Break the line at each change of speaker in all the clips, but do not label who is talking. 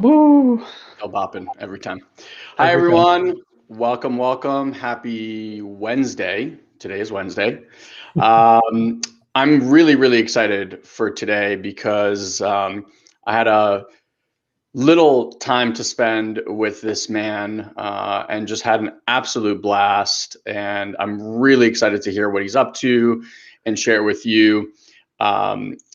Woo!
Still bopping every time. Hi,
Every time.
everyone. Welcome, welcome. Happy Wednesday. Today is Wednesday. Um, I'm really excited for today because I had a little time to spend with this man and just had an absolute blast. And I'm really excited to hear what he's up to and share with you.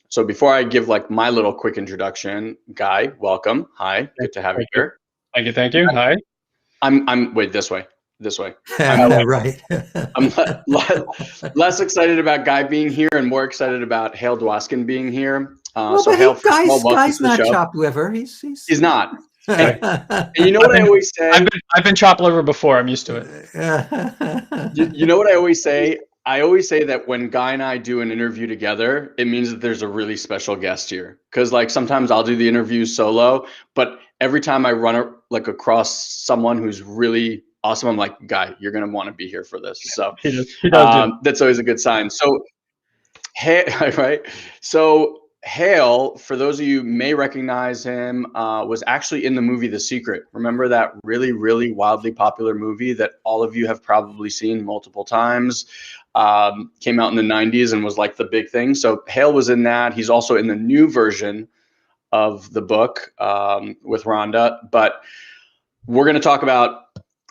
So before I give like my little quick introduction, Guy, welcome. Hi, good to have you
Thank you.
here.
Thank you. Hi.
I'm wait this way.
Right.
I'm less excited about Guy being here and more excited about Hale Dwoskin being here.
Well,
So
but
Hale, first of all, welcome
Guy's
to the
not
show.
chopped liver. He's
He's not.
Right.
And you know what I always say?
I've been chopped liver before. I'm used to it.
You know what I always say? I always say that when Guy and I do an interview together, it means that there's a really special guest here. Because like sometimes I'll do the interview solo, but every time I run like across someone who's really awesome, I'm like, Guy, you're gonna want to be here for this. So
He does.
that's always a good sign. So hey, right. So Hale, for those of you who may recognize him, was actually in the movie The Secret. Remember that really wildly popular movie that all of you have probably seen multiple times? Came out in the 90s and was like the big thing. So Hale was in that. He's also in the new version of the book with Rhonda. But we're going to talk about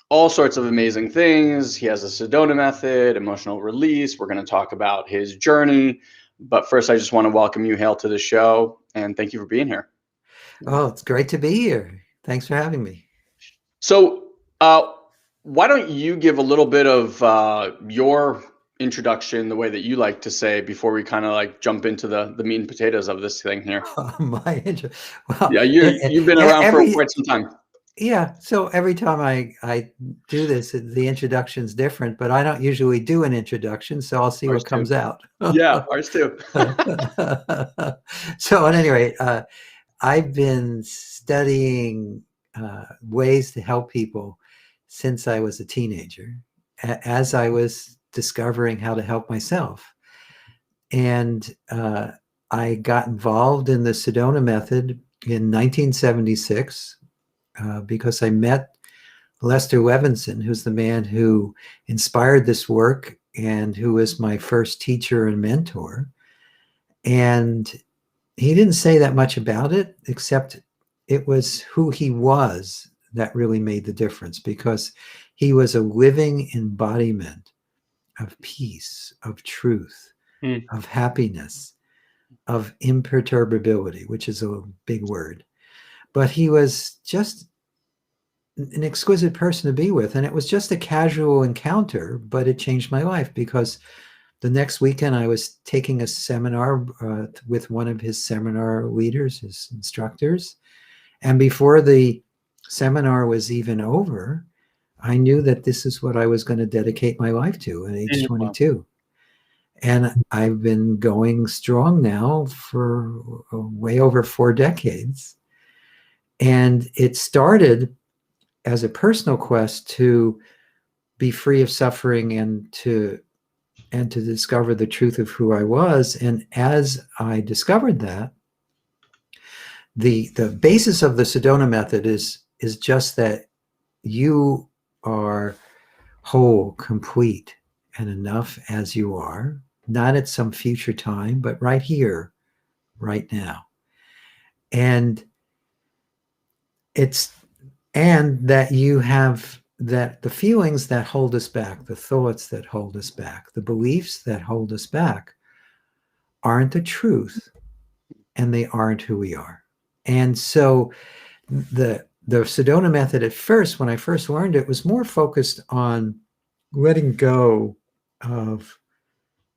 all sorts of amazing things. He has a Sedona method, emotional release. We're going to talk about his journey. But first, I just want to welcome you, Hale, to the show. And thank you for being here.
Oh, it's great to be here. Thanks for having me.
So why don't you give a little bit of your introduction, the way that you like to say, before we kind of like jump into the meat and potatoes of this thing here.
My intro. Well,
Yeah, you've been around for quite some time.
Yeah. So every time I do this, the introduction's different, but I don't usually do an introduction, so I'll see
Ours
what comes out.
Yeah, ours too.
So at any rate, I've been studying ways to help people since I was a teenager, as I was discovering how to help myself. And I got involved in the Sedona method in 1976 because I met Lester Levinson, who's the man who inspired this work and who was my first teacher and mentor. And he didn't say that much about it, except it was who he was that really made the difference, because he was a living embodiment of peace, of truth, of happiness, of imperturbability, which is a big word. But he was just an exquisite person to be with. And it was just a casual encounter, but it changed my life, because the next weekend I was taking a seminar with one of his seminar leaders, his instructors. And before the seminar was even over, I knew that this is what I was going to dedicate my life to at age 22. And I've been going strong now for way over 4 decades. And it started as a personal quest to be free of suffering and to discover the truth of who I was. And as I discovered that, the basis of the Sedona method is just that you are whole, complete, and enough as you are, not at some future time, but right here, right now. And that you have that the feelings that hold us back, the thoughts that hold us back, the beliefs that hold us back aren't the truth, and they aren't who we are. And so the Sedona method at first, when I first learned it, was more focused on letting go of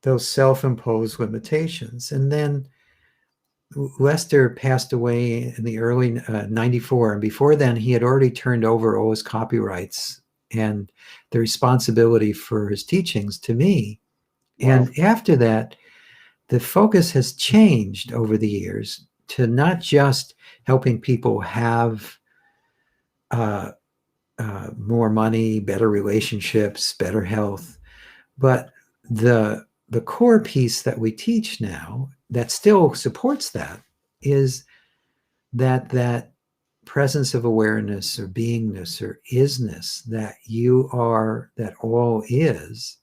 those self-imposed limitations. And then Lester passed away in the early 94. And before then, he had already turned over all his copyrights and the responsibility for his teachings to me. Wow. And after that, the focus has changed over the years to not just helping people have more money, better relationships, better health, but the core piece that we teach now that still supports that is that presence of awareness or beingness or isness that you are, that all is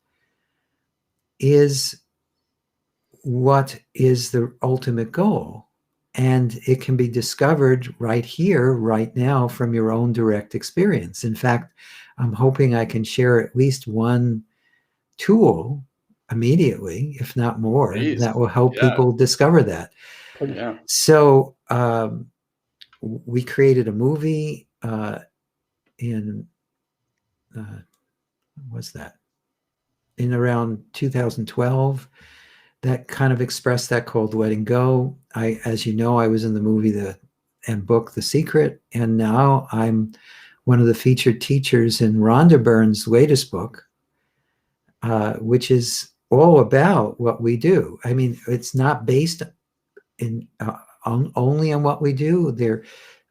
what is the ultimate goal. And it can be discovered right here, right now, from your own direct experience. In fact, I'm hoping I can share at least one tool immediately, if not more,
Please.
that will help
Yeah.
people discover that.
Yeah.
So we created a movie in what's that? In around 2012 that kind of expressed that, called Letting Go. As you know, I was in the movie and book The Secret, and now I'm one of the featured teachers in Rhonda Byrne's latest book, which is all about what we do. I mean, it's not based only on what we do.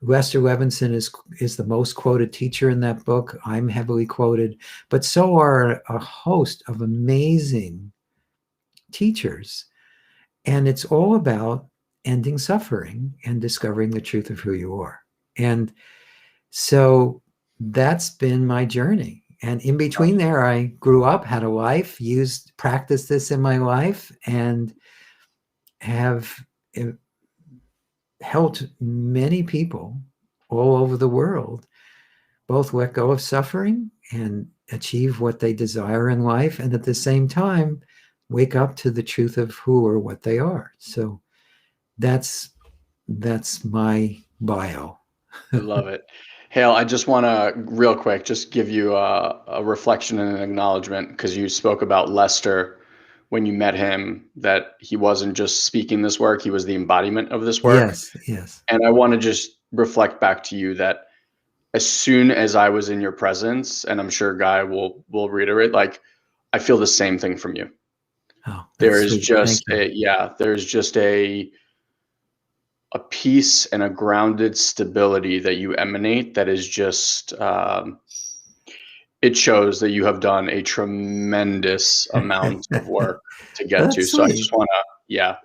Lester Levinson is the most quoted teacher in that book. I'm heavily quoted, but so are a host of amazing teachers. And it's all about ending suffering and discovering the truth of who you are. And so that's been my journey. And in between there, I grew up, had a life, practiced this in my life, and have helped many people all over the world both let go of suffering and achieve what they desire in life, and at the same time wake up to the truth of who or what they are. So that's my bio.
I love it. Hale, I just want to real quick just give you a reflection and an acknowledgement, because you spoke about Lester when you met him, that he wasn't just speaking this work, he was the embodiment of this work.
Yes.
And I want to just reflect back to you that as soon as I was in your presence, and I'm sure Guy will reiterate, like, I feel the same thing from you.
Oh,
There is
sweet.
just there's just a peace and a grounded stability that you emanate that is just it shows that you have done a tremendous amount of work to get to. So I just want to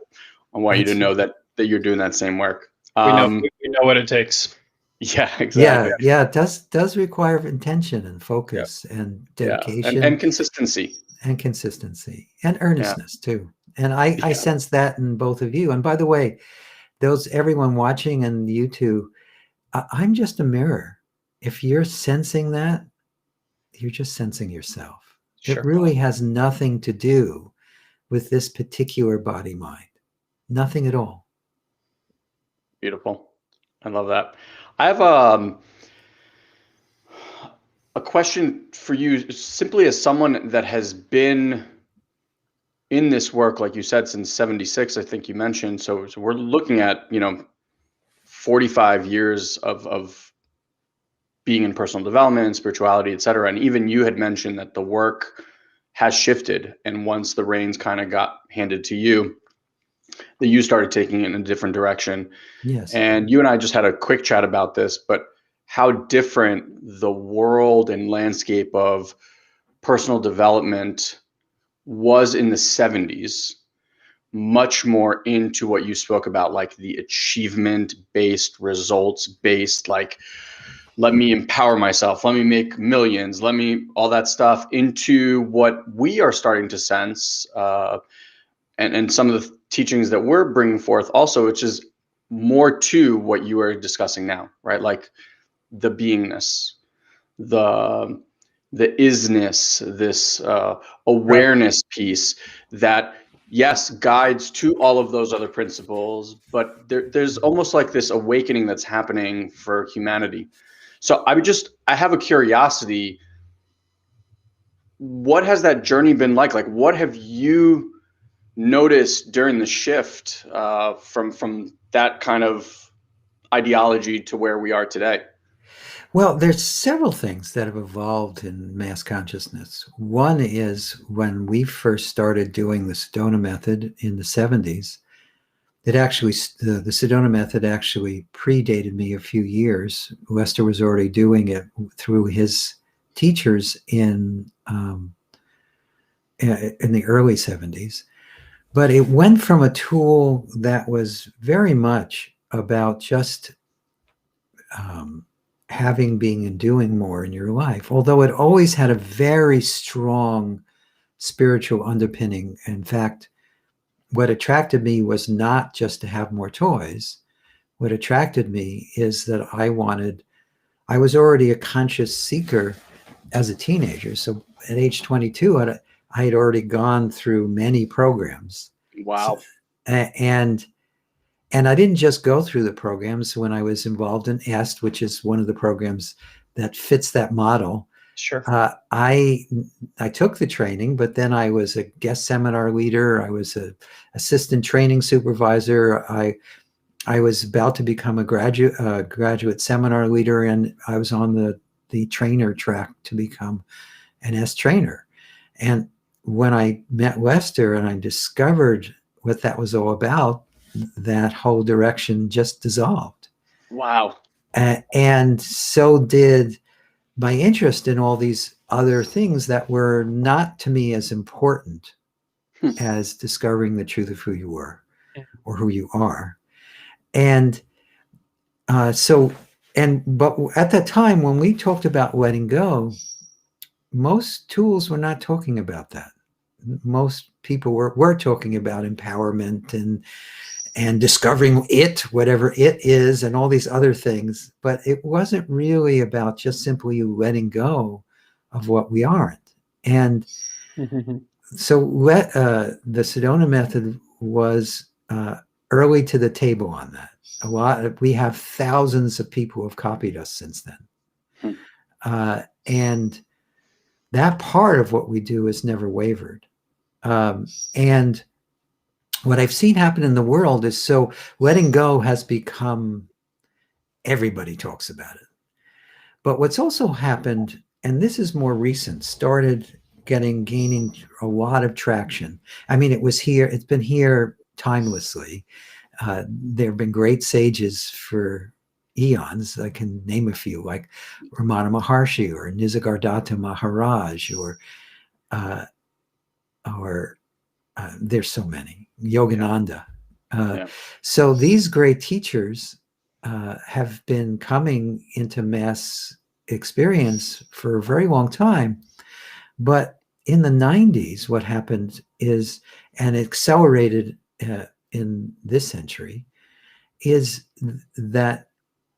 I want you to know that you're doing that same work.
We know what it takes.
Yeah, exactly.
Yeah, it does require intention and focus and dedication
and consistency.
And consistency and earnestness too. And I sense that in both of you. And by the way, everyone watching and you two, I'm just a mirror. If you're sensing that, you're just sensing yourself. Sure. It really has nothing to do with this particular body mind. Nothing at all.
Beautiful. I love that. I have a question for you, simply as someone that has been in this work, like you said, since 76, I think you mentioned. So we're looking at, 45 years of being in personal development, spirituality, et cetera. And even you had mentioned that the work has shifted. And once the reins kind of got handed to you, that you started taking it in a different direction.
Yes.
And you and I just had a quick chat about this, but how different the world and landscape of personal development was in the 70s, much more into what you spoke about, like the achievement-based, results-based, like, let me empower myself, let me make millions, let me, all that stuff, into what we are starting to sense, and some of the teachings that we're bringing forth also, which is more to what you are discussing now, right? Like the beingness, the isness, this awareness piece that, yes, guides to all of those other principles, but there's almost like this awakening that's happening for humanity. So I have a curiosity. What has that journey been like? Like, what have you noticed during the shift from that kind of ideology to where we are today?
Well, there's several things that have evolved in mass consciousness. One is when we first started doing the Sedona method in the 70s, it actually, the Sedona method actually predated me a few years. Lester was already doing it through his teachers in the early 70s. But it went from a tool that was very much about just having, being, and doing more in your life, although it always had a very strong spiritual underpinning. In fact, what attracted me was not just to have more toys. What attracted me is that I was already a conscious seeker as a teenager. So at age 22, I had already gone through many programs.
Wow.
And I didn't just go through the programs. When I was involved in EST, which is one of the programs that fits that model,
Sure.
I took the training, but then I was a guest seminar leader. I was an assistant training supervisor. I was about to become a graduate seminar leader, and I was on the trainer track to become an S trainer. And when I met Lester and I discovered what that was all about, that whole direction just dissolved.
Wow.
And so did my interest in all these other things that were not to me as important as discovering the truth of who you were or who you are. And but at that time, when we talked about letting go, most tools were not talking about that. Most people were talking about empowerment and discovering it, whatever it is, and all these other things. But it wasn't really about just simply letting go of what we aren't. And so the Sedona method was early to the table on that. We have thousands of people who have copied us since then. And that part of what we do has never wavered. And what I've seen happen in the world is, so letting go has become, everybody talks about it. But what's also happened, and this is more recent, started gaining a lot of traction. I mean, it's been here timelessly. There have been great sages for eons. I can name a few, like Ramana Maharshi or Nisargadatta Maharaj, or there's so many, Yogananda. So these great teachers have been coming into mass experience for a very long time. But in the 90s, what happened is, and accelerated in this century, is that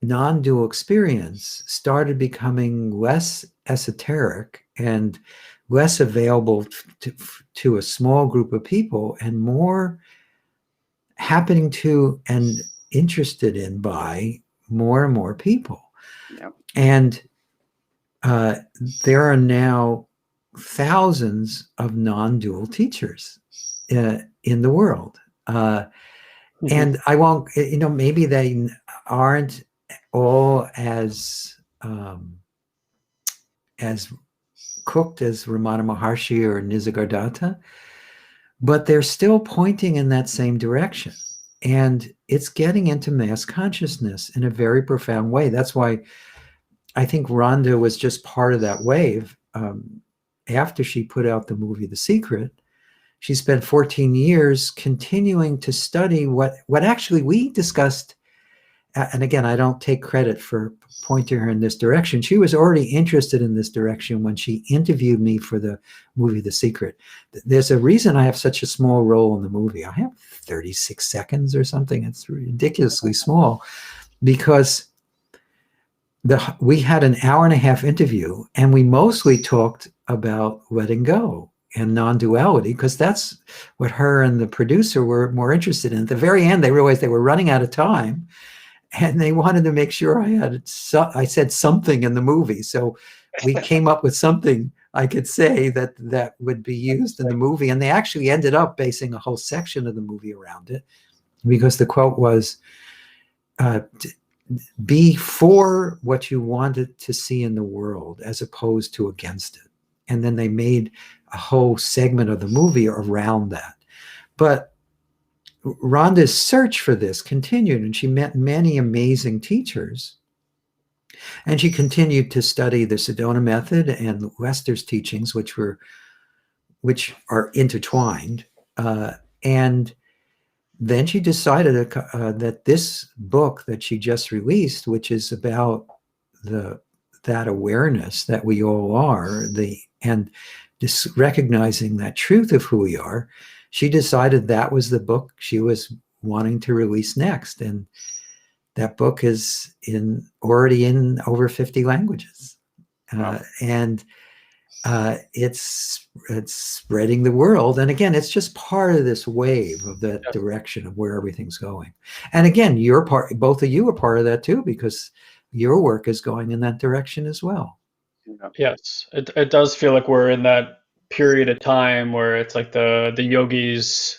non-dual experience started becoming less esoteric and less available to a small group of people, and more happening to and interested in by more and more people.
Yep.
And there are now thousands of non-dual teachers in the world. And I won't, maybe they aren't all as cooked as Ramana Maharshi or Nisargadatta, but they're still pointing in that same direction. And it's getting into mass consciousness in a very profound way. That's why I think Rhonda was just part of that wave. After she put out the movie The Secret, she spent 14 years continuing to study what actually we discussed. And again, I don't take credit for pointing her in this direction. She was already interested in this direction when she interviewed me for the movie The Secret. There's a reason I have such a small role in the movie. I have 36 seconds or something. It's ridiculously small, because we had an hour-and-a-half interview, and we mostly talked about letting go and non-duality, because that's what her and the producer were more interested in. At the very end, they realized they were running out of time, and they wanted to make sure I said something in the movie. So we came up with something I could say that would be used in the movie. And they actually ended up basing a whole section of the movie around it, because the quote was, be for what you wanted to see in the world as opposed to against it. And then they made a whole segment of the movie around that. But Rhonda's search for this continued, and she met many amazing teachers. And she continued to study the Sedona method and Lester's teachings, which are intertwined. And then she decided that this book that she just released, which is about that awareness that we all are, and just recognizing that truth of who we are, she decided that was the book she was wanting to release next. And that book is already in over 50 languages.
Wow.
And it's spreading the world. And again, it's just part of this wave of that direction of where everything's going. And again, both of you are part of that too, because your work is going in that direction as well.
Yes, it does feel like we're in that period of time where it's like the yogis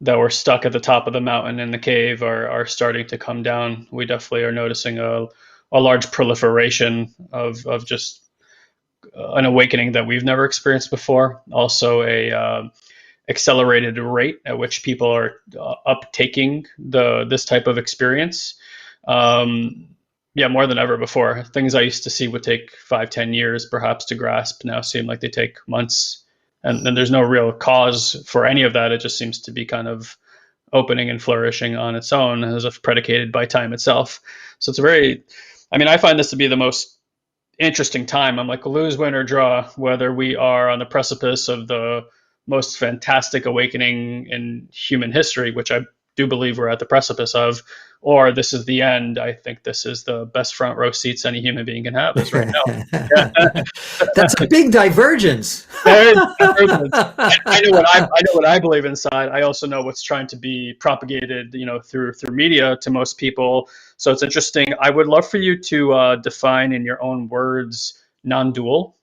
that were stuck at the top of the mountain in the cave are starting to come down. We definitely are noticing a large proliferation of just an awakening that we've never experienced before. Also, a accelerated rate at which people are uptaking this type of experience. Yeah, more than ever before. Things I used to see would take 5-10 years perhaps to grasp now seem like they take months. And there's no real cause for any of that. It just seems to be kind of opening and flourishing on its own, as if predicated by time itself. So it's I find this to be the most interesting time. I'm like, lose, win, or draw, whether we are on the precipice of the most fantastic awakening in human history, which I do believe we're at the precipice of, or this is the end. I think this is the best front row seats any human being can have is right now.
That's a big divergence.
There is divergence. I know what I believe inside. I also know what's trying to be propagated, through media to most people. So it's interesting. I would love for you to define in your own words non-dual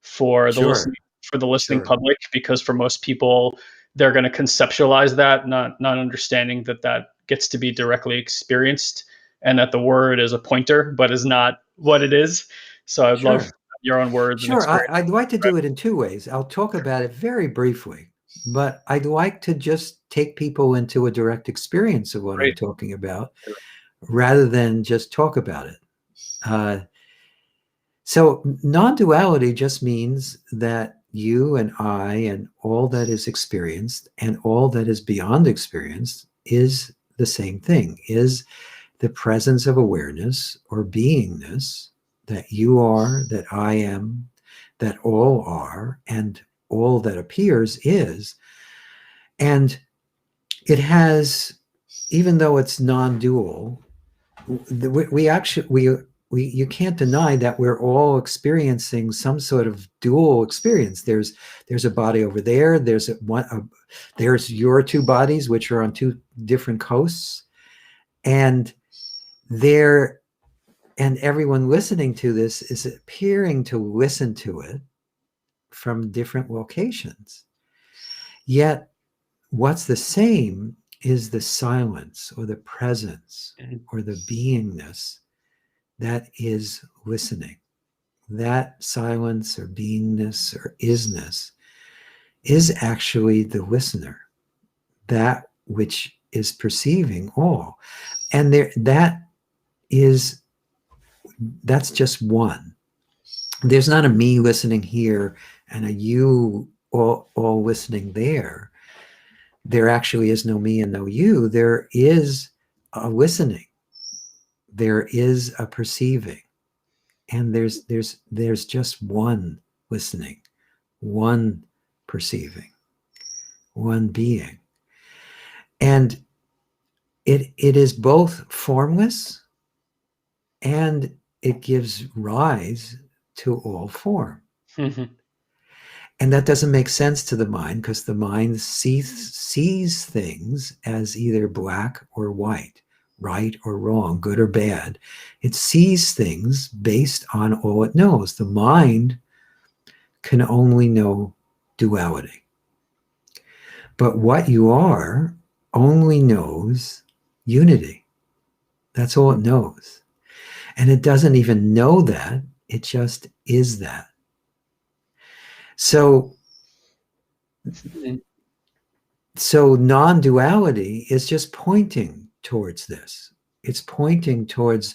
for the listening public, because for most people, they're going to conceptualize that, not understanding that gets to be directly experienced, and that the word is a pointer, but is not what it is. So I'd love your own words.
Sure, I'd like to do it in two ways. I'll talk about it very briefly, but I'd like to just take people into a direct experience of what I'm talking about, rather than just talk about it. So non-duality just means that you and I and all that is experienced and all that is beyond experience is the same thing, is the presence of awareness or beingness that you are, that I am, that all are, and all that appears is. And it has, even though it's non-dual, you can't deny that we're all experiencing some sort of dual experience. There's a body over there. There's your two bodies, which are on two different coasts, and everyone listening to this is appearing to listen to it from different locations. Yet, what's the same is the silence or the presence or the beingness that is listening. That silence or beingness or isness is actually the listener, that which is perceiving all. And that's just one. There's not a me listening here and a you all listening there. There actually is no me and no you. There is a listening. There is a perceiving. And there's just one listening, one perceiving, one being. And it is both formless and it gives rise to all form.
Mm-hmm.
And that doesn't make sense to the mind, because the mind sees things as either black or white, right or wrong, good or bad. It sees things based on all it knows. The mind can only know duality. But what you are only knows unity. That's all it knows. And it doesn't even know that. It just is that. So non-duality is just pointing towards this. It's pointing towards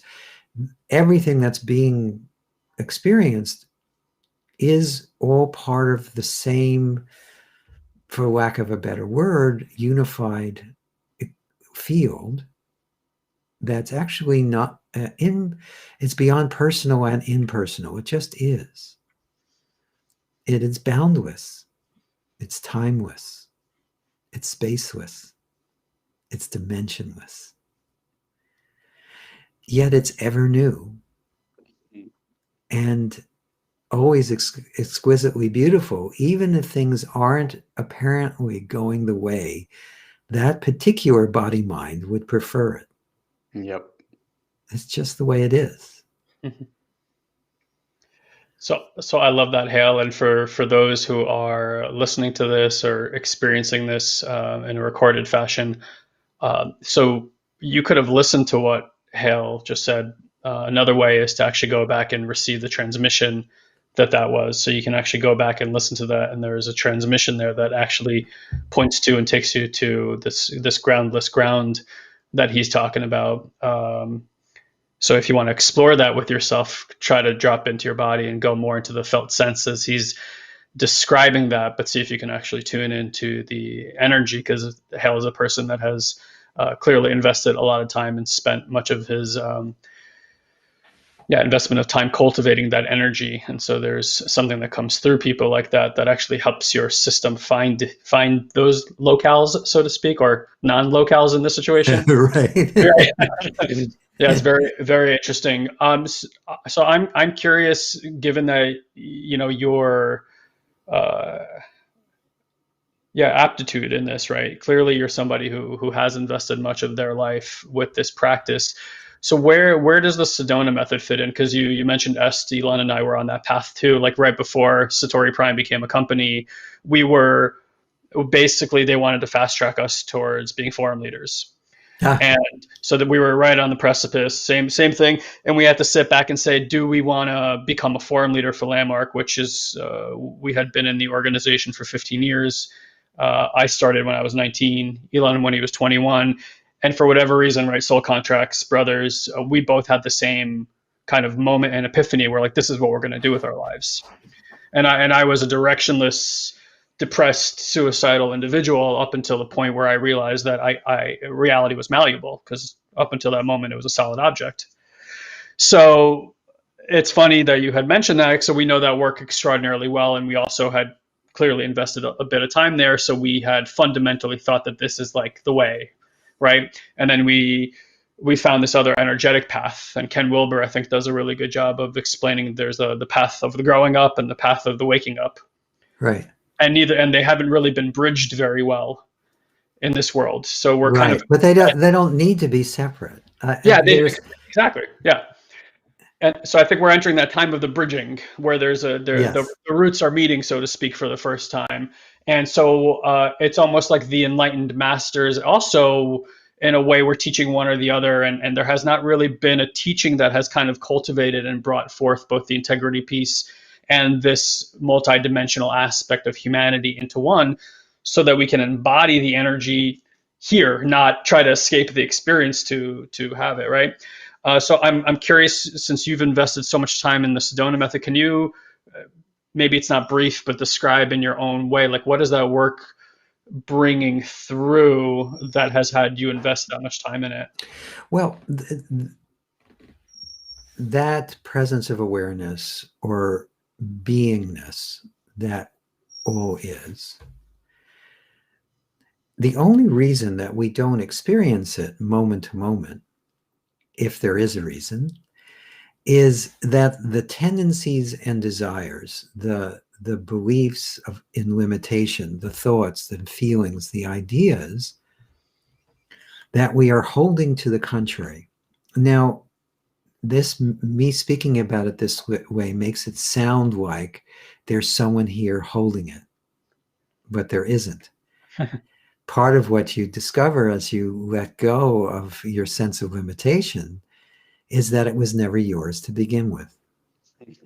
everything that's being experienced is all part of the same, for lack of a better word, unified field that's actually not it's beyond personal and impersonal. It just is. It is boundless. It's timeless. It's spaceless. It's dimensionless. Yet it's ever new and always exquisitely beautiful, even if things aren't apparently going the way that particular body mind would prefer it.
Yep.
It's just the way it is.
Mhm. So I love that, Hale. And for those who are listening to this or experiencing this in a recorded fashion, so you could have listened to what Hale just said. Another way is to actually go back and receive the transmission that was. So you can actually go back and listen to that, and there is a transmission there that actually points to and takes you to this groundless ground that he's talking about. So if you want to explore that with yourself, try to drop into your body and go more into the felt senses. He's describing that, but see if you can actually tune into the energy, because Hale is a person that has clearly invested a lot of time and spent much of his investment of time cultivating that energy. And so there's something that comes through people like that that actually helps your system find those locales, so to speak, or non-locales in this situation.
Right.
Yeah, it's very, very interesting. So I'm curious, given that your aptitude in this, right? Clearly, you're somebody who has invested much of their life with this practice. So where does the Sedona method fit in? Because you mentioned Elon and I were on that path too. Like right before Satori Prime became a company, we were basically, they wanted to fast track us towards being forum leaders. And so that we were right on the precipice, same thing. And we had to sit back and say, do we want to become a forum leader for Landmark, which is, we had been in the organization for 15 years. I started when I was 19, Elon when he was 21. And for whatever reason, right, Soul Contracts brothers, we both had the same kind of moment and epiphany. We're like, this is what we're going to do with our lives. And I was a directionless, depressed, suicidal individual up until the point where I realized that reality was malleable, because up until that moment it was a solid object. So it's funny that you had mentioned that. So we know that work extraordinarily well, and we also had clearly invested a bit of time there. So we had fundamentally thought that this is like the way, right? And then we found this other energetic path, and Ken Wilber, I think, does a really good job of explaining there's the path of the growing up and the path of the waking up.
Right.
And they haven't really been bridged very well in this world. So we're kind of,
but they don't need to be separate.
Exactly. Yeah. And so I think we're entering that time of the bridging, where the roots are meeting, so to speak, for the first time. And so it's almost like the enlightened masters also, in a way, we're teaching one or the other. And there has not really been a teaching that has kind of cultivated and brought forth both the integrity piece and this multidimensional aspect of humanity into one, so that we can embody the energy here, not try to escape the experience to have it, right? So I'm curious, since you've invested so much time in the Sedona method, can you, maybe it's not brief, but describe in your own way, like what is that work bringing through that has had you invest that much time in it?
Well, that presence of awareness or beingness that all is, the only reason that we don't experience it moment to moment, if there is a reason, is that the tendencies and desires, the beliefs in limitation, the thoughts, the feelings, the ideas that we are holding to the contrary. Now, me speaking about it this way makes it sound like there's someone here holding it, but there isn't. Part of what you discover as you let go of your sense of limitation is that it was never yours to begin with.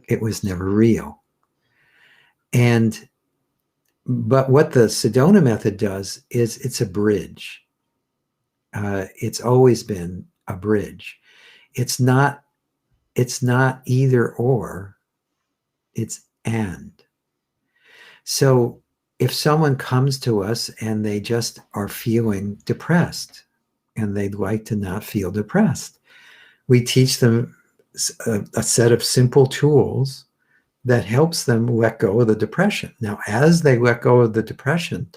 It was never real. But what the Sedona method does is it's a bridge. It's always been a bridge. It's not either or, it's and. So if someone comes to us and they just are feeling depressed, and they'd like to not feel depressed. We teach them a set of simple tools that helps them let go of the depression. Now, as they let go of the depression,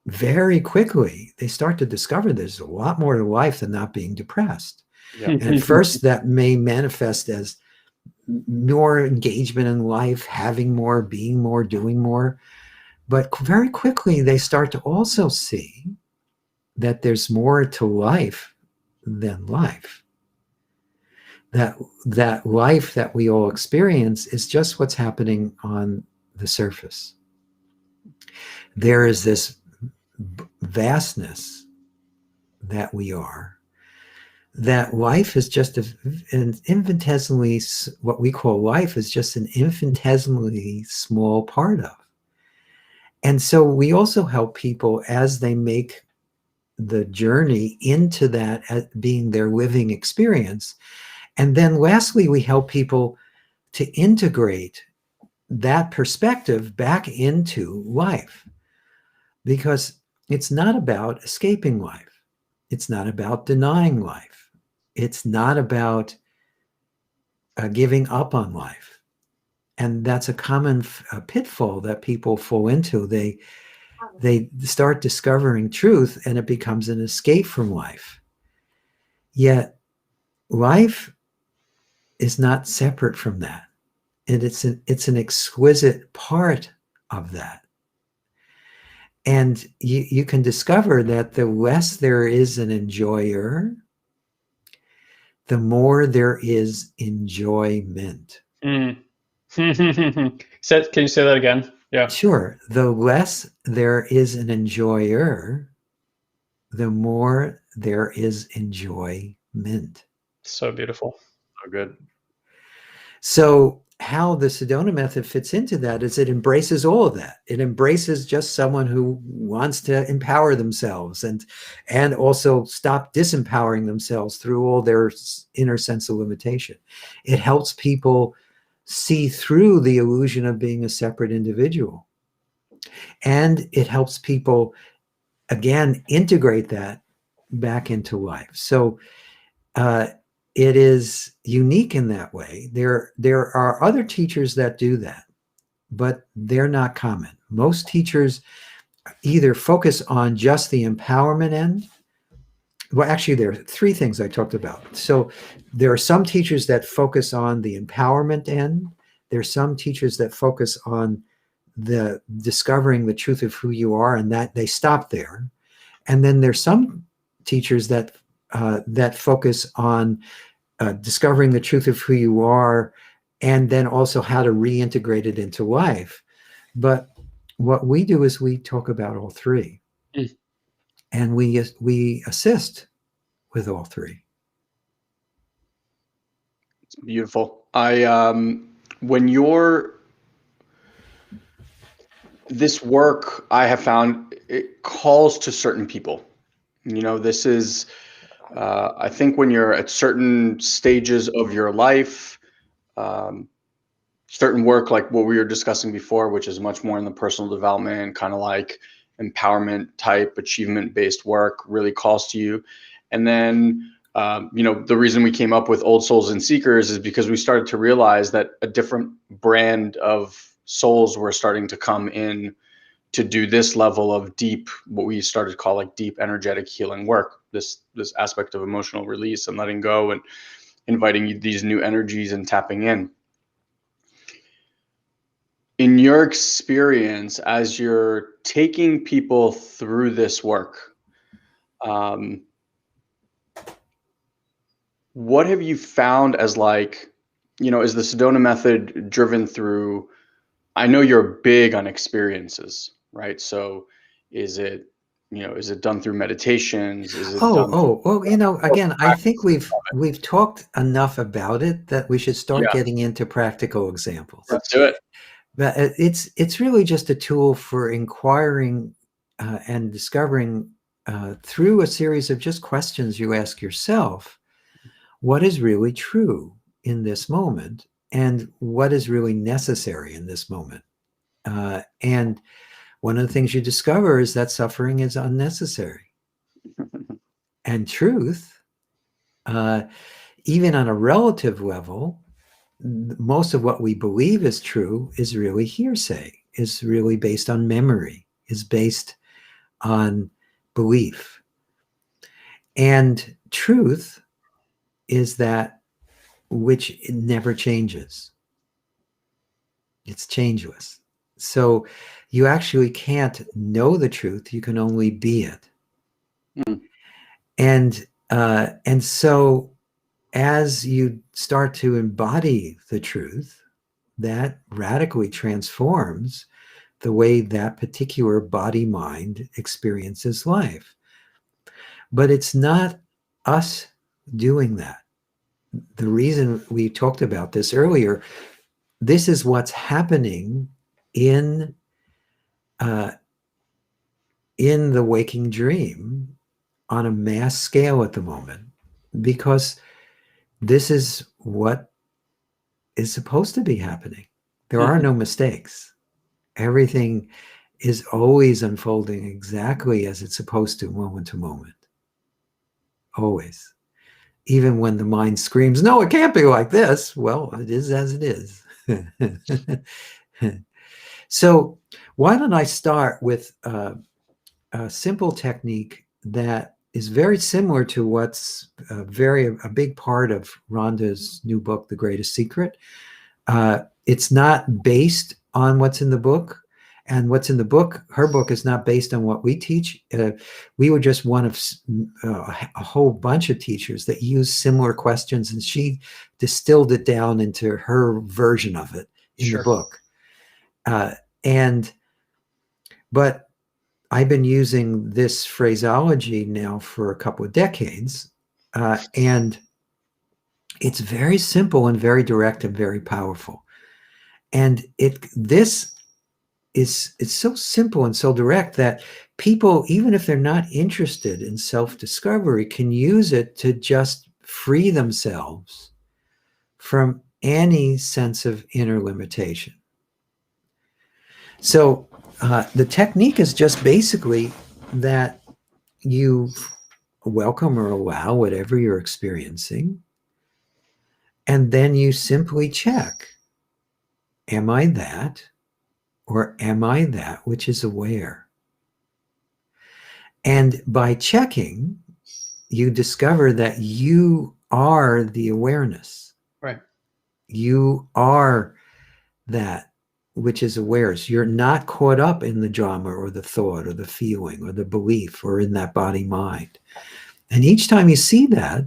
very quickly, they start to discover there's a lot more to life than not being depressed.
Yeah.
And at first, that may manifest as more engagement in life, having more, being more, doing more. But very quickly, they start to also see that there's more to life than life. That life that we all experience is just what's happening on the surface. There is this vastness that we are, that life is just an infinitesimally, what we call life is just an infinitesimally small part of. And so we also help people as they make the journey into that as being their living experience. And then lastly, we help people to integrate that perspective back into life, because it's not about escaping life. It's not about denying life. It's not about giving up on life. And that's a common pitfall that people fall into. They start discovering truth and it becomes an escape from life. Yet life is not separate from that. And it's an exquisite part of that. And you can discover that the less there is an enjoyer, the more there is enjoyment.
Mm. Can you say that again? Yeah.
Sure. The less there is an enjoyer, the more there is enjoyment.
So beautiful.
So good.
So how the Sedona method fits into that is it embraces all of that. It embraces just someone who wants to empower themselves and also stop disempowering themselves through all their inner sense of limitation. It helps people see through the illusion of being a separate individual. And it helps people, again, integrate that back into life. So it is unique in that way. There are other teachers that do that, but they're not common. Most teachers either focus on just the empowerment end. Well, actually, there are three things I talked about. So there are some teachers that focus on the empowerment end. There are some teachers that focus on the discovering the truth of who you are, and that they stop there. And then there's some teachers that focus on discovering the truth of who you are, and then also how to reintegrate it into life. But what we do is we talk about all three, and we assist with all three.
It's beautiful. When you're this work, I have found it calls to certain people. You know, this is. I think when you're at certain stages of your life, certain work like what we were discussing before, which is much more in the personal development, kind of like empowerment type, achievement-based work really calls to you. And then, the reason we came up with Old Souls and Seekers is because we started to realize that a different brand of souls were starting to come in to do this level of deep, what we started to call like deep energetic healing work, this aspect of emotional release and letting go and inviting these new energies and tapping in. In your experience, as you're taking people through this work, what have you found as like, is the Sedona method driven through, I know you're big on experiences, right? So is it done through meditations? Is it done
Well, again, I think we've talked enough about it that we should start getting into practical examples.
Let's do it.
But it's really just a tool for inquiring and discovering through a series of just questions you ask yourself, what is really true in this moment and what is really necessary in this moment. And one of the things you discover is that suffering is unnecessary. And truth, even on a relative level, most of what we believe is true is really hearsay, is really based on memory, is based on belief. And truth is that which never changes. It's changeless. So you actually can't know the truth. You can only be it.
Mm.
And so as you start to embody the truth, that radically transforms the way that particular body mind experiences life. But it's not us doing that. The reason we talked about this earlier, this is what's happening in the waking dream on a mass scale at the moment, because this is what is supposed to be happening. There are no mistakes. Everything is always unfolding exactly as it's supposed to moment. Always. Even when the mind screams, no, it can't be like this. Well, it is as it is. So why don't I start with a simple technique that is very similar to what's a big part of Rhonda's new book, The Greatest Secret. It's not based on what's in the book, and what's in the book, her book, is not based on what we teach. We were just one of a whole bunch of teachers that used similar questions, and she distilled it down into her version of it in the book. But I've been using this phraseology now for a couple of decades, and it's very simple and very direct and very powerful. And it's so simple and so direct that people, even if they're not interested in self-discovery, can use it to just free themselves from any sense of inner limitation. So the technique is just basically that you welcome or allow whatever you're experiencing, and then you simply check, am I that? Or am I that which is aware? And by checking, you discover that you are the awareness.
Right.
You are that which is aware. So you're not caught up in the drama or the thought or the feeling or the belief or in that body mind. And each time you see that,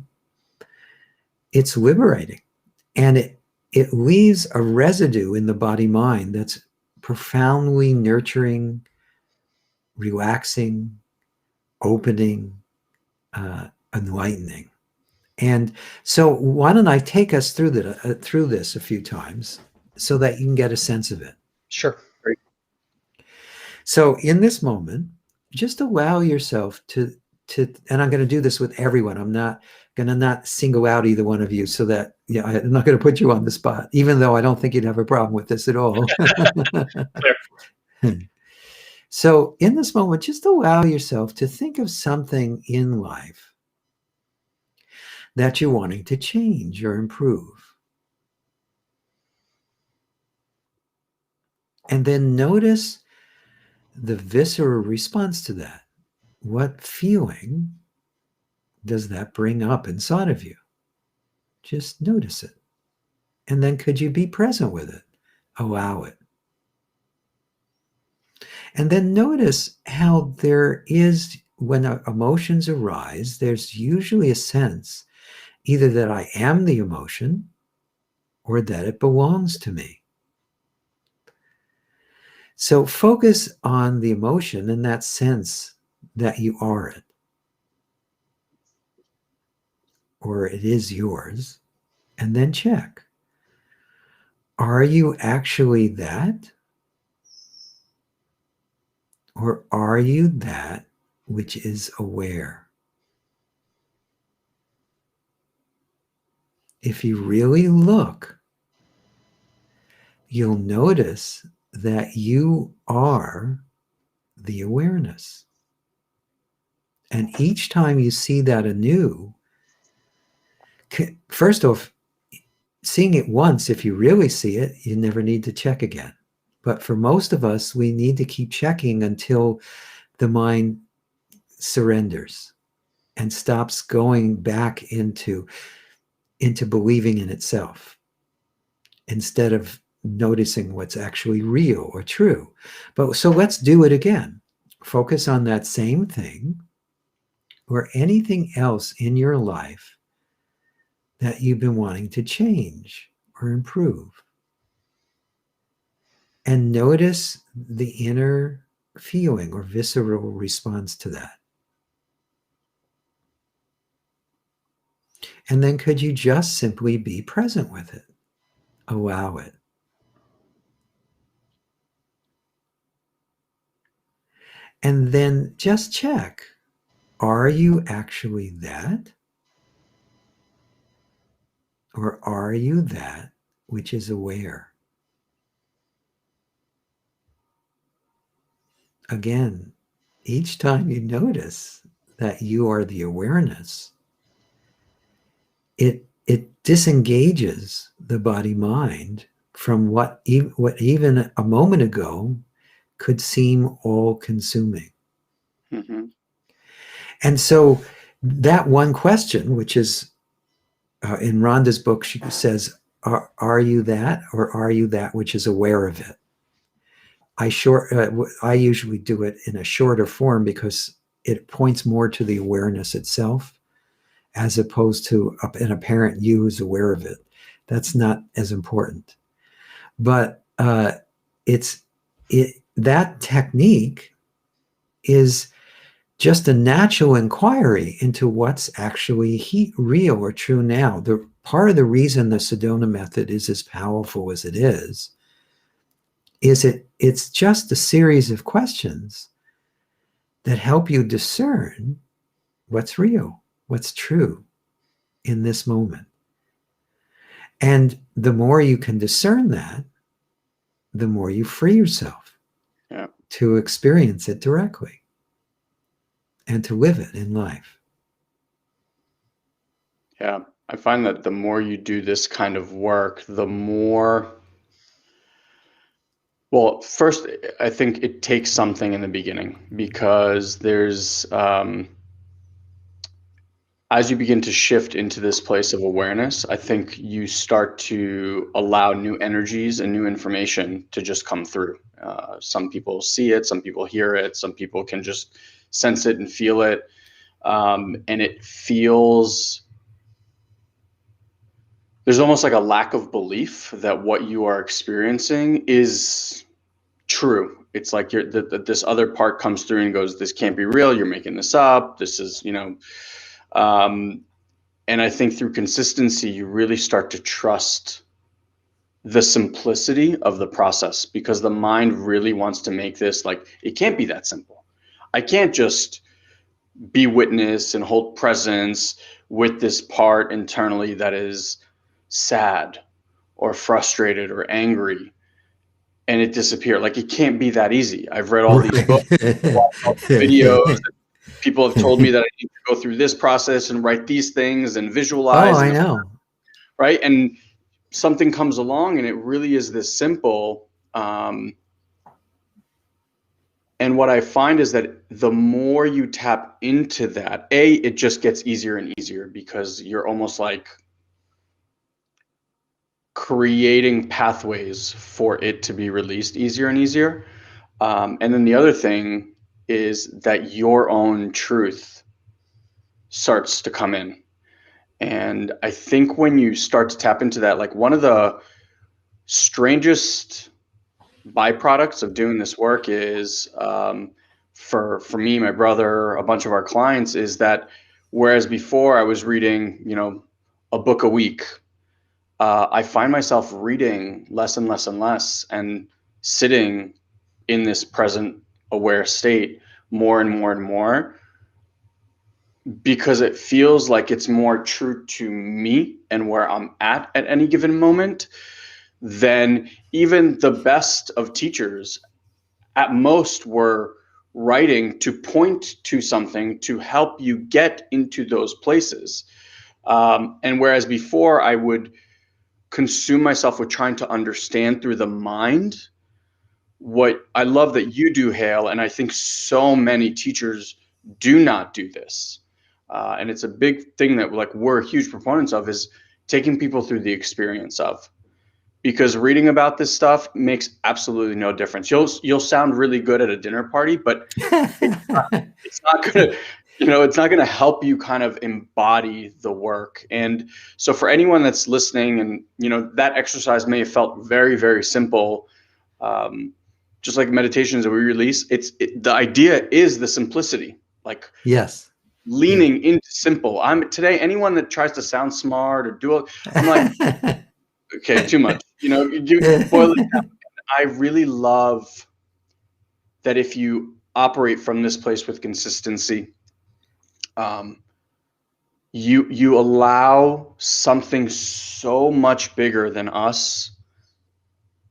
it's liberating. And it leaves a residue in the body mind that's profoundly nurturing, relaxing, opening, enlightening. And so why don't I take us through this a few times so that you can get a sense of it.
Sure.
Great.
So in this moment, just allow yourself to, and I'm going to do this with everyone. I'm not going to not single out either one of you, so that, yeah, I'm not going to put you on the spot, even though I don't think you'd have a problem with this at all. So in this moment, just allow yourself to think of something in life that you're wanting to change or improve. And then notice the visceral response to that. What feeling does that bring up inside of you? Just notice it. And then could you be present with it? Allow it. And then notice how there is, when emotions arise, there's usually a sense either that I am the emotion or that it belongs to me. So focus on the emotion and that sense that you are it, or it is yours, and then check. Are you actually that? Or are you that which is aware? If you really look, you'll notice that you are the awareness. And each time you see that anew, first off, seeing it once, if you really see it, you never need to check again. But for most of us, we need to keep checking until the mind surrenders and stops going back into believing in itself, instead of noticing what's actually real or true. But so let's do it again. Focus on that same thing or anything else in your life that you've been wanting to change or improve. And notice the inner feeling or visceral response to that. And then could you just simply be present with it? Allow it. And then just check, are you actually that? Or are you that which is aware? Again, each time you notice that you are the awareness, it disengages the body-mind from what even a moment ago could seem all-consuming.
Mm-hmm.
And so that one question, which is in Rhonda's book, she says, are you that, or are you that which is aware of it? I usually do it in a shorter form because it points more to the awareness itself, as opposed to an apparent you who's aware of it. That's not as important. But that technique is just a natural inquiry into what's actually real or true now. The part of the reason the Sedona method is as powerful as it is it's just a series of questions that help you discern what's real, what's true in this moment. And the more you can discern that, the more you free yourself to experience it directly and to live it in life.
Yeah, I find that the more you do this kind of work, the more, well, first, I think it takes something in the beginning, because there's, as you begin to shift into this place of awareness, I think you start to allow new energies and new information to just come through. Some people see it, some people hear it, some people can just sense it and feel it. And it feels, there's almost like a lack of belief that what you are experiencing is true. It's like this other part comes through and goes, this can't be real. You're making this up. This is, and I think through consistency, you really start to trust the simplicity of the process, because the mind really wants to make this like, it can't be that simple. I can't just be witness and hold presence with this part internally that is sad or frustrated or angry, and it disappear. Like, it can't be that easy. I've read all these books, watched all the videos. People have told me that I need to go through this process and write these things and visualize.
Oh, I know.
Right. And something comes along and it really is this simple. And what I find is that the more you tap into that, it just gets easier and easier, because you're almost like creating pathways for it to be released easier and easier. And then the other thing is that your own truth starts to come in. And I think when you start to tap into that, like, one of the strangest byproducts of doing this work is, for me, my brother, a bunch of our clients, is that whereas before I was reading, a book a week, I find myself reading less and less and less, and sitting in this present aware state more and more and more, because it feels like it's more true to me and where I'm at any given moment than even the best of teachers at most were writing to point to something to help you get into those places. And whereas before I would consume myself with trying to understand through the mind, what I love that you do, Hale, and I think so many teachers do not do this, and it's a big thing that like we're huge proponents of, is taking people through the experience of, because reading about this stuff makes absolutely no difference. You'll sound really good at a dinner party, but it's not gonna, it's not gonna help you kind of embody the work. And so for anyone that's listening, and that exercise may have felt very, very simple, just like meditations that we release, the idea is the simplicity, like
Yes.
leaning into simple. Today, anyone that tries to sound smart or do it, I'm like, okay, too much. You boil it down. I really love that if you operate from this place with consistency, you allow something so much bigger than us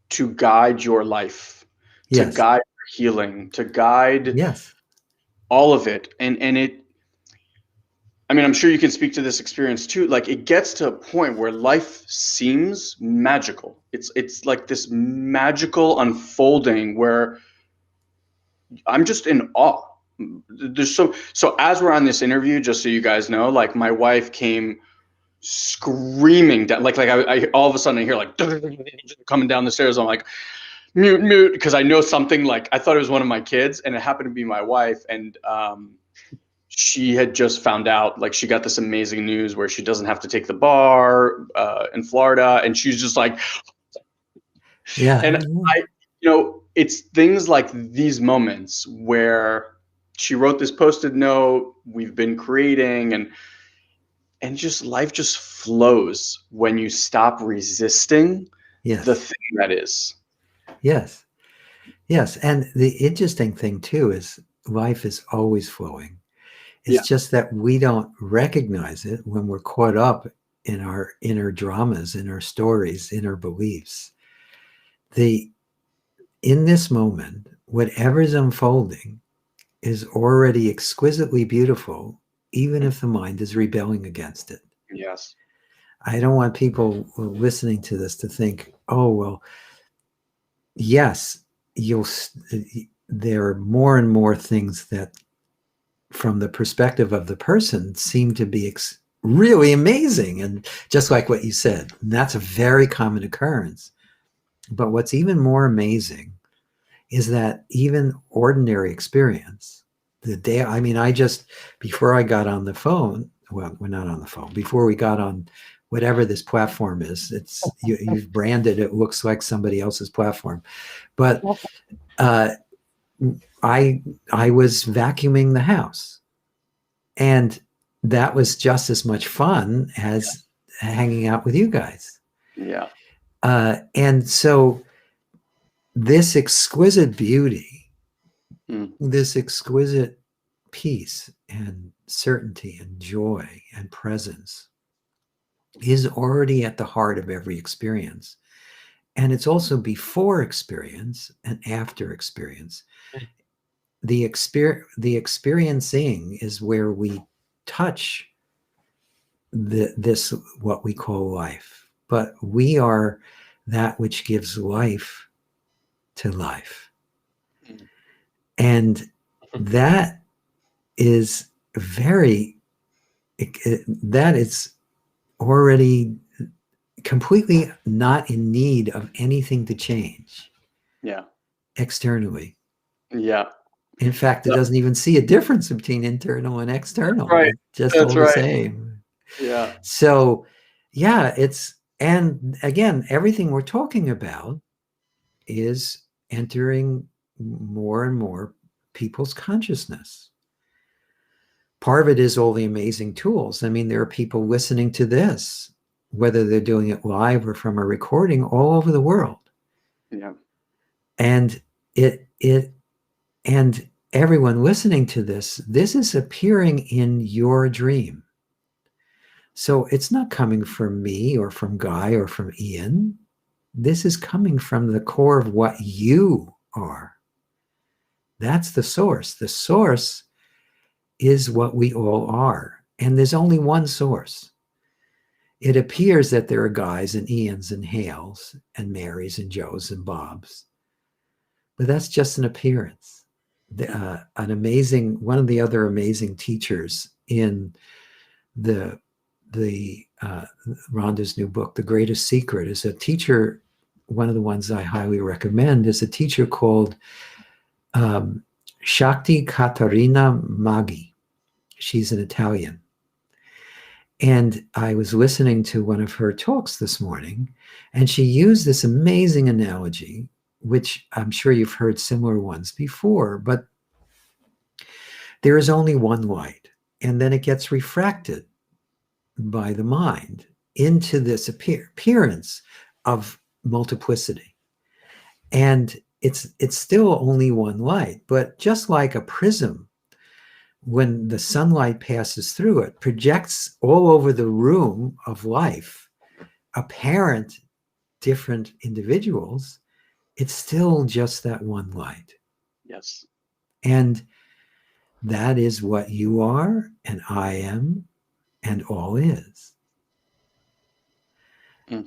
to guide your life, to
Yes.
guide your healing, to guide
Yes.
all of it. And I mean, I'm sure you can speak to this experience too. Like, it gets to a point where life seems magical. It's like this magical unfolding where I'm just in awe. There's so as we're on this interview, just so you guys know, like my wife came screaming down, like I all of a sudden I hear like coming down the stairs. I'm like, mute, because I know something, like I thought it was one of my kids, and it happened to be my wife. And she had just found out, like, she got this amazing news where she doesn't have to take the bar in Florida, and she's just like,
Yeah.
and it's things like these moments where she wrote this Post-it note, we've been creating, and just life just flows when you stop resisting
Yes.
the thing that is.
Yes. Yes. And the interesting thing too is life is always flowing. It's just that we don't recognize it when we're caught up in our inner dramas, in our stories, in our beliefs. In this moment, whatever's unfolding is already exquisitely beautiful, even if the mind is rebelling against it.
Yes.
I don't want people listening to this to think, oh, well, yes, there are more and more things that, from the perspective of the person, seem to be really amazing. And just like what you said, that's a very common occurrence. But what's even more amazing is that even ordinary experience, before I got on the phone, well, we're not on the phone, before we got on whatever this platform is, you've branded it, looks like somebody else's platform. But I was vacuuming the house, and that was just as much fun as hanging out with you guys.
Yeah.
And so this exquisite beauty, this exquisite peace and certainty and joy and presence is already at the heart of every experience. And it's also before experience and after experience. The experiencing is where we touch this, what we call life. But we are that which gives life to life. And that is that is already completely not in need of anything to change.
Yeah.
Externally.
Yeah.
In fact, it doesn't even see a difference between internal and external.
That's right.
It's just all the same.
Yeah.
So, yeah, and again, everything we're talking about is entering more and more people's consciousness. Part of it is all the amazing tools. I mean, there are people listening to this, whether they're doing it live or from a recording, all over the world.
Yeah.
And and everyone listening to this is appearing in your dream. So it's not coming from me or from Guy or from Ian. This is coming from the core of what you are. That's the source. The source is what we all are. And there's only one source. It appears that there are guys and Ians and Hales and Marys and Joes and Bobs, but that's just an appearance. One of the other amazing teachers in the Rhonda's new book, The Greatest Secret, is a teacher. One of the ones I highly recommend is a teacher called Shakti Caterina Maggi. She's an Italian. And I was listening to one of her talks this morning, and she used this amazing analogy, which I'm sure you've heard similar ones before, but there is only one light, and then it gets refracted by the mind into this appearance of multiplicity. And it's still only one light, but just like a prism, when the sunlight passes through it, projects all over the room of life apparent different individuals, it's still just that one light.
Yes.
And that is what you are, and I am, and all is.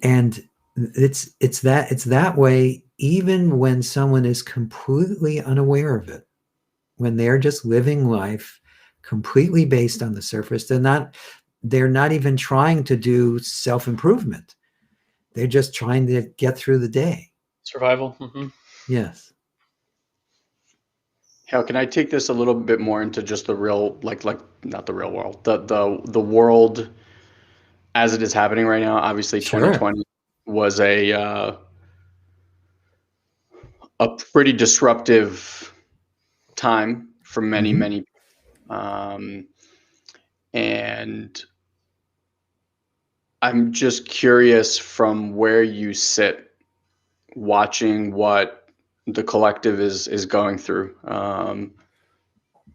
And it's that way even when someone is completely unaware of it, when they're just living life completely based on the surface. They're not even trying to do self-improvement. They're just trying to get through the day.
Survival. Mm-hmm.
Yes.
Hal, can I take this a little bit more into just the real, like not the real world, the world as it is happening right now? Obviously,
Sure.
2020 was a pretty disruptive time for many, many, and I'm just curious from where you sit, watching what the collective is going through,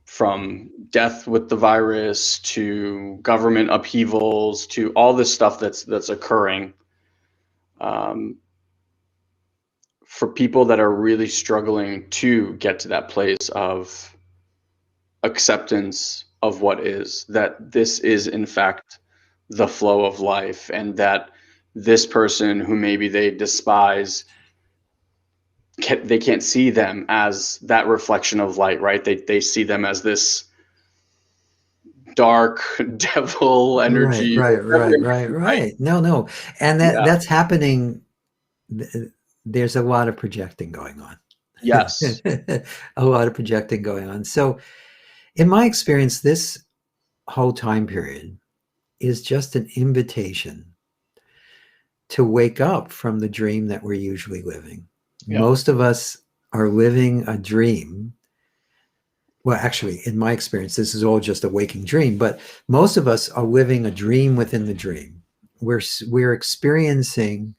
from death with the virus to government upheavals to all this stuff that's occurring. For people that are really struggling to get to that place of acceptance of what is, that this is in fact the flow of life, and that this person who maybe they despise, they can't see them as that reflection of light, right? They see them as this dark devil energy.
Right. No. And that's happening. There's a lot of projecting going on.
Yes.
A lot of projecting going on. So in my experience, this whole time period is just an invitation to wake up from the dream that we're usually living. Yeah. Most of us are living a dream. Well, actually, in my experience, this is all just a waking dream, but most of us are living a dream within the dream. We're experiencing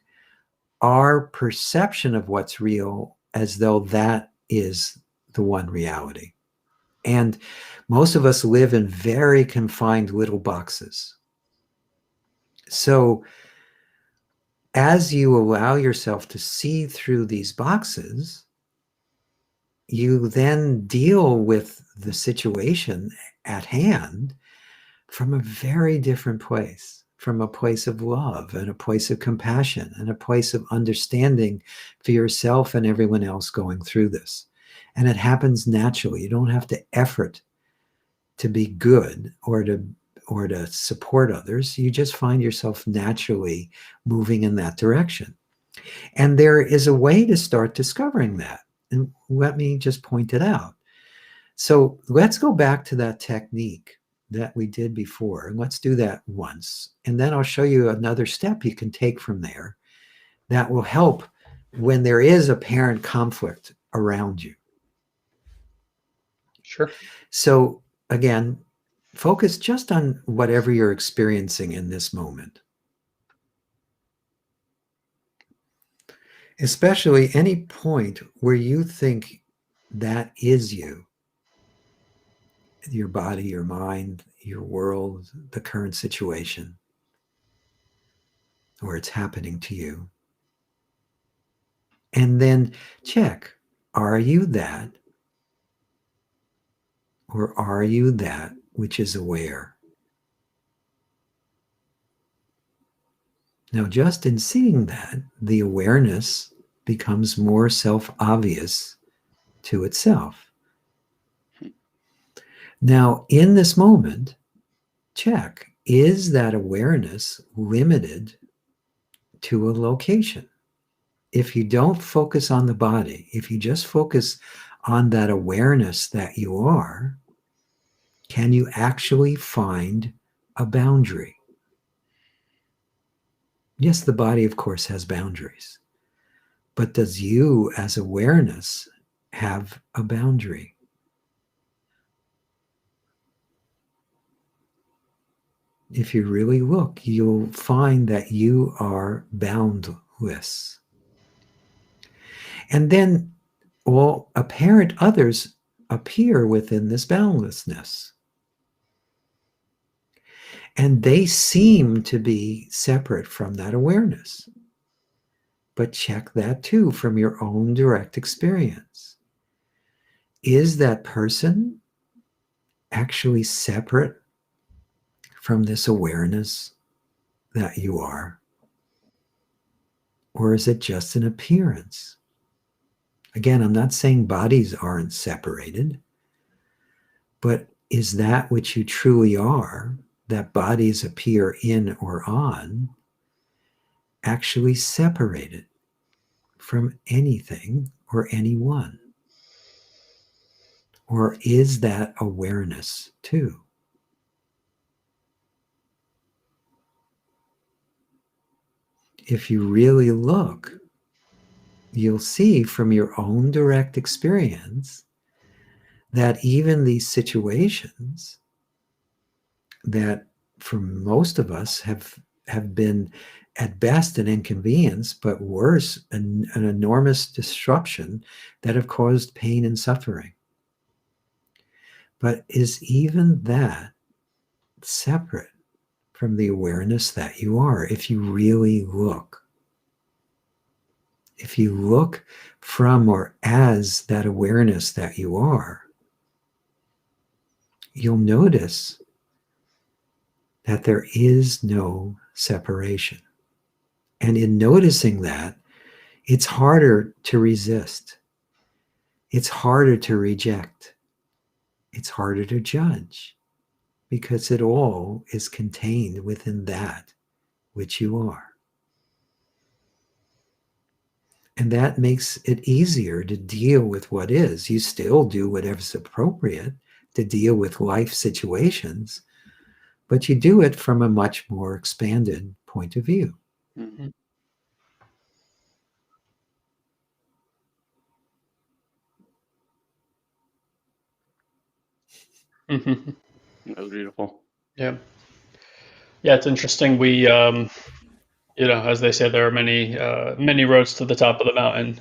our perception of what's real as though that is the one reality. And most of us live in very confined little boxes. So as you allow yourself to see through these boxes, you then deal with the situation at hand from a very different place, from a place of love and a place of compassion and a place of understanding for yourself and everyone else going through this. And it happens naturally. You don't have to effort to be good or to support others. You just find yourself naturally moving in that direction. And there is a way to start discovering that. And let me just point it out. So let's go back to that technique that we did before, and let's do that once. And then I'll show you another step you can take from there that will help when there is apparent conflict around you.
Sure.
So again, focus just on whatever you're experiencing in this moment. Especially any point where you think that is you. Your body, your mind, your world, the current situation, or it's happening to you. And then check, are you that? or are you that which is aware? Now, just in seeing that, the awareness becomes more self-obvious to itself. Now, in this moment, check, is that awareness limited to a location? If you don't focus on the body, if you just focus on that awareness that you are, can you actually find a boundary? Yes, the body, of course, has boundaries. But does you, as awareness, have a boundary? If you really look, you'll find that you are boundless. And then all apparent others appear within this boundlessness. And they seem to be separate from that awareness. But check that too from your own direct experience. Is that person actually separate from this awareness that you are? Or is it just an appearance? Again, I'm not saying bodies aren't separated, but is that which you truly are, that bodies appear in or on, actually separated from anything or anyone? Or is that awareness too? If you really look, you'll see from your own direct experience that even these situations that for most of us have been at best an inconvenience, but worse, an enormous disruption that have caused pain and suffering. But is even that separate from the awareness that you are? If you really look, if you look from or as that awareness that you are, you'll notice that there is no separation. And in noticing that, it's harder to resist. It's harder to reject. It's harder to judge, because it all is contained within that which you are. And that makes it easier to deal with what is. You still do whatever's appropriate to deal with life situations, but you do it from a much more expanded point of view.
Mm-hmm. Mm-hmm.
That was beautiful.
Yeah. Yeah, it's interesting. As they say, there are many roads to the top of the mountain.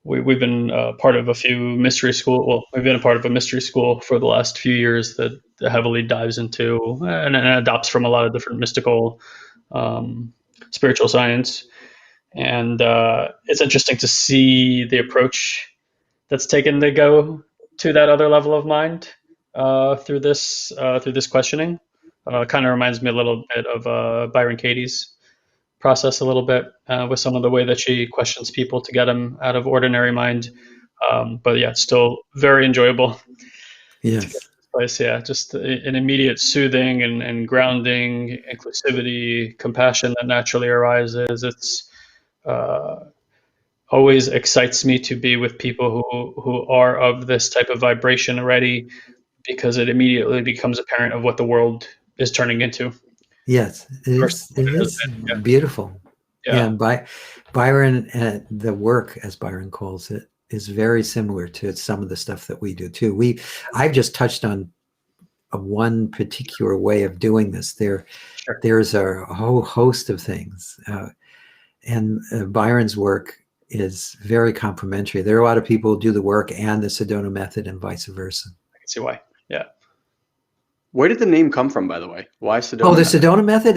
We've been part of a few mystery school. Well, we've been a part of a mystery school for the last few years that heavily dives into and adopts from a lot of different mystical, spiritual science. And it's interesting to see the approach that's taken to go to that other level of mind through this questioning. Kind of reminds me a little bit of Byron Katie's process a little bit with some of the way that she questions people to get them out of ordinary mind. But yeah, it's still very enjoyable to get to
Yes.
this place. Yeah, just an immediate soothing and grounding, inclusivity, compassion that naturally arises. It's always excites me to be with people who are of this type of vibration already, because it immediately becomes apparent of what the world is turning into.
Yes,
Versus what
it
it has
is
been.
beautiful.
Yeah.
Yeah, Byron, the work, as Byron calls it, is very similar to some of the stuff that we do too. I've just touched on one particular way of doing this.
Sure.
There's a whole host of things, and Byron's work is very complementary. There are a lot of people who do the work and the Sedona method, and vice versa.
I can see why. Yeah.
Where did the name come from, by the way? Why Sedona?
Oh, the
method?
Sedona method.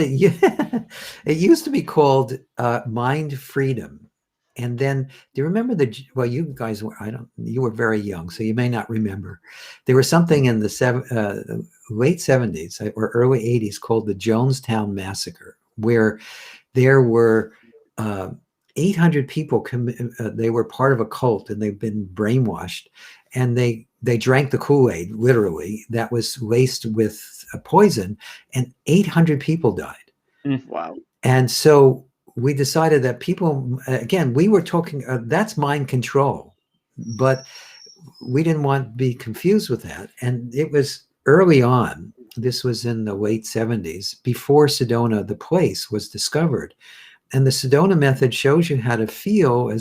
It used to be called mind freedom, And then, do you remember well, you guys were, you were very young, so you may not remember. There was something in the late 70s or early 80s called the Jonestown Massacre, where there were 800 people. They were part of a cult, and they've been brainwashed, and they drank the Kool-Aid, literally, that was laced with a poison, and 800 people died.
Wow.
And so we decided that people, again, we were talking, that's mind control, but we didn't want to be confused with that. And it was early on, this was in the late 70s, before Sedona, the place, was discovered. And the Sedona method shows you how to feel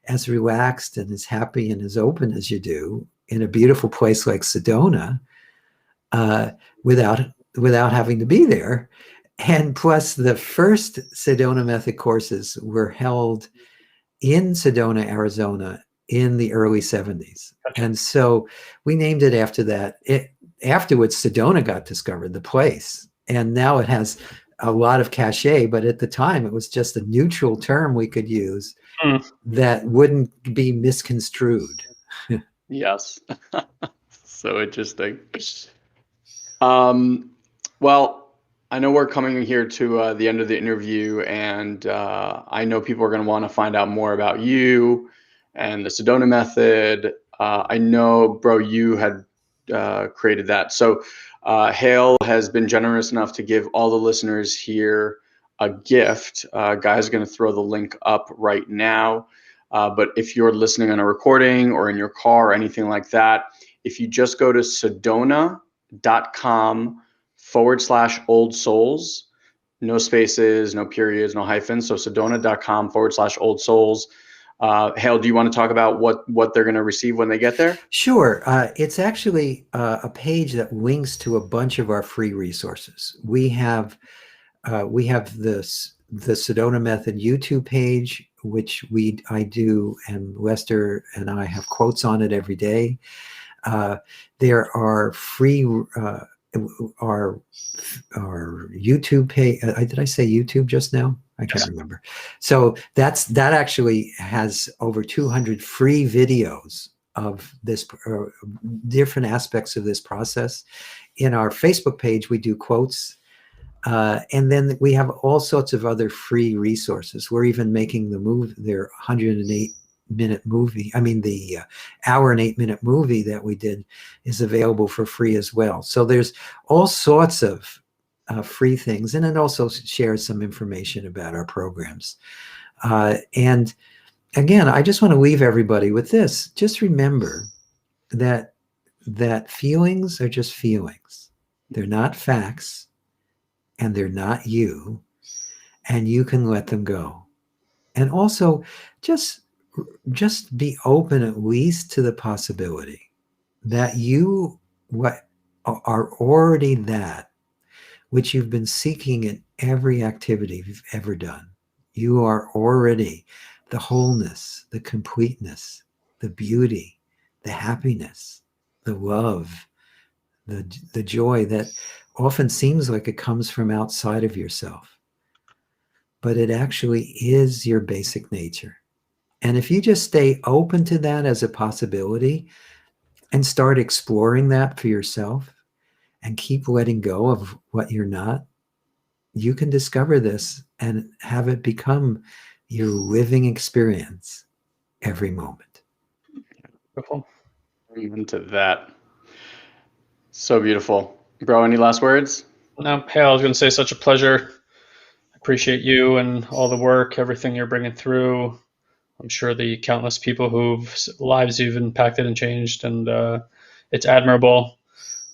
as relaxed and as happy and as open as you do in a beautiful place like Sedona, without having to be there. And plus, the first Sedona method courses were held in Sedona, Arizona, in the early 70s. And so we named it after that. Afterwards, Sedona got discovered, the place. And now it has a lot of cachet, but at the time, it was just a neutral term we could use that wouldn't be misconstrued.
Yes. So interesting. Well, I know we're coming here to the end of the interview, and I know people are going to want to find out more about you and the Sedona method. I know, bro, you had created that. So Hale has been generous enough to give all the listeners here a gift. Guy's going to throw the link up right now. But if you're listening on a recording or in your car or anything like that, if you just go to sedona.com/old souls, no spaces, no periods, no hyphens. So sedona.com/old souls. Hale, do you want to talk about what they're going to receive when they get there?
Sure. It's actually a page that links to a bunch of our free resources. We have the Sedona Method YouTube page, which I do, and Lester and I have quotes on it every day. There are free our YouTube page. Did I say YouTube just now? I can't remember. So that actually has over 200 free videos of this different aspects of this process. In our Facebook page, we do quotes. And then we have all sorts of other free resources. We're even making the movie, their 108-minute movie. I mean, the hour and 8-minute movie that we did is available for free as well. So there's all sorts of free things. And it also shares some information about our programs. And again, I just want to leave everybody with this. Just remember that feelings are just feelings. They're not facts. And they're not you, and you can let them go. And also just be open at least to the possibility that you are already that which you've been seeking in every activity you've ever done. You are already the wholeness, the completeness, the beauty, the happiness, the love, the joy that often seems like it comes from outside of yourself, but it actually is your basic nature. And if you just stay open to that as a possibility and start exploring that for yourself and keep letting go of what you're not, you can discover this and have it become your living experience every moment.
Beautiful.
Into that. So beautiful. Bro, any last words?
No, hey, I was going to say, such a pleasure. Appreciate you and all the work, everything you're bringing through. I'm sure the countless people whose lives you've impacted and changed, and it's admirable.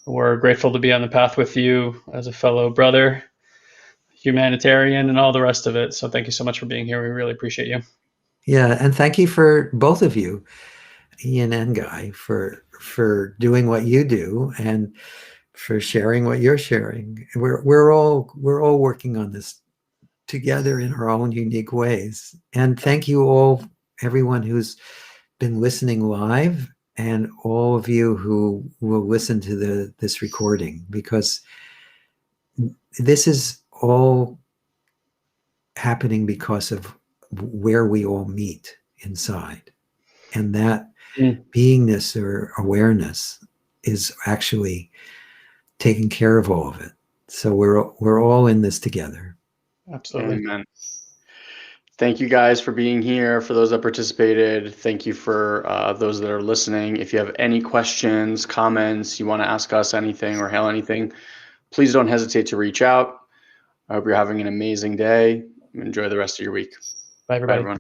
We're grateful to be on the path with you as a fellow brother, humanitarian, and all the rest of it. So thank you so much for being here. We really appreciate you.
Yeah, and thank you for both of you, Ian and Guy, for doing what you do and for sharing what you're sharing. We're all working on this together in our own unique ways. And thank you all, everyone who's been listening live, and all of you who will listen to this recording, because this is all happening because of where we all meet inside. And that
Mm.
beingness or awareness is actually taking care of all of it. So we're all in this together.
Absolutely.
Amen. Thank you guys for being here. For those that participated, thank you for those that are listening. If you have any questions, comments, you want to ask us anything or Hale anything, please don't hesitate to reach out. I hope you're having an amazing day. Enjoy the rest of your week.
Bye,
Bye,
everybody.
everyone.